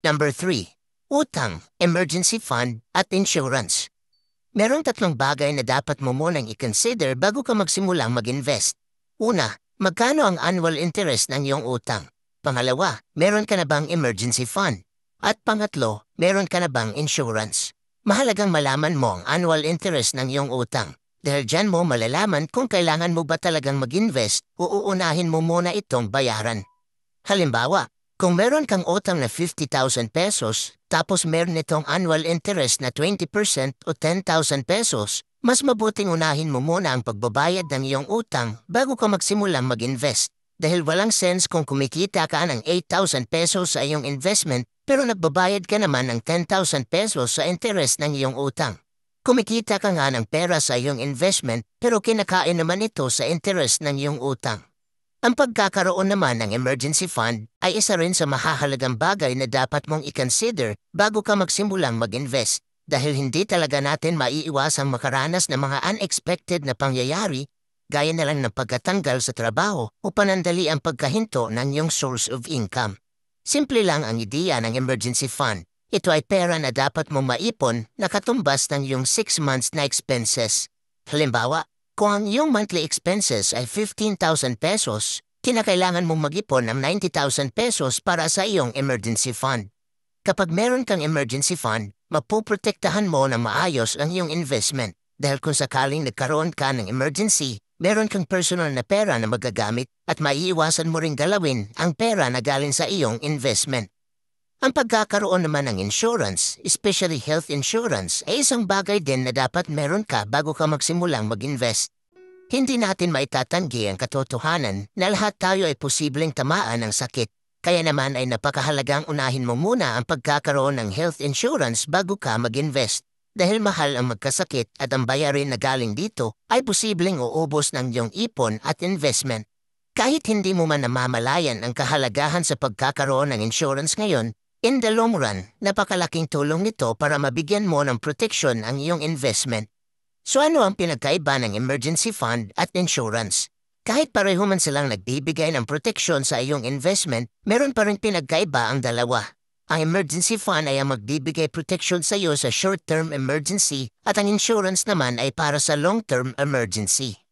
Number 3. Utang, emergency fund, at insurance. Merong tatlong bagay na dapat mo munang i-consider bago ka magsimulang mag-invest. Una, magkano ang annual interest ng iyong utang? Pangalawa, meron ka na bang emergency fund? At pangatlo, meron ka na bang insurance? Mahalagang malaman mo ang annual interest ng iyong utang. Dahil dyan mo malalaman kung kailangan mo ba talagang mag-invest o uunahin mo muna itong bayaran. Halimbawa, kung meron kang utang na 50,000 pesos, tapos meron itong annual interest na 20% o 10,000 pesos, mas mabuting unahin mo muna ang pagbabayad ng iyong utang bago ka magsimulang mag-invest. Dahil walang sense kung kumikita ka ng 8,000 pesos sa iyong investment pero nagbabayad ka naman ng 10,000 pesos sa interest ng iyong utang. Kumikita ka nga ng pera sa iyong investment pero kinakain naman ito sa interest ng iyong utang. Ang pagkakaroon naman ng emergency fund ay isa rin sa mahahalagang bagay na dapat mong i-consider bago ka magsimulang mag-invest dahil hindi talaga natin maiiwasang makaranas ng mga unexpected na pangyayari gaya na lang ng pagkatanggal sa trabaho o panandali ang pagkahinto ng iyong source of income. Simple lang ang ideya ng emergency fund. Ito ay pera na dapat mong maipon na katumbas ng iyong 6 months na expenses. Halimbawa, kung ang iyong monthly expenses ay 15,000 pesos, kinakailangan mong mag-ipon ng 90,000 pesos para sa iyong emergency fund. Kapag meron kang emergency fund, mapoprotektahan mo na maayos ang iyong investment dahil kung sakaling nagkaroon ka ng emergency, meron kang personal na pera na magagamit at maiiwasan mo ring galawin ang pera na galing sa iyong investment. Ang pagkakaroon naman ng insurance, especially health insurance, ay isang bagay din na dapat meron ka bago ka magsimulang mag-invest. Hindi natin maitatanggi ang katotohanan na lahat tayo ay posibleng tamaan ng sakit. Kaya naman ay napakahalagang unahin mo muna ang pagkakaroon ng health insurance bago ka mag-invest. Dahil mahal ang magkasakit at ang bayarin na galing dito ay posibleng uubos ng iyong ipon at investment. Kahit hindi mo man namamalayan ang kahalagahan sa pagkakaroon ng insurance ngayon, in the long run, napakalaking tulong nito para mabigyan mo ng protection ang iyong investment. So ano ang pinagkaiba ng emergency fund at insurance? Kahit pareho man silang nagbibigay ng protection sa iyong investment, meron pa rin pinagkaiba ang dalawa. Ang emergency fund ay ang magbibigay protection sa iyo sa short-term emergency at ang insurance naman ay para sa long-term emergency.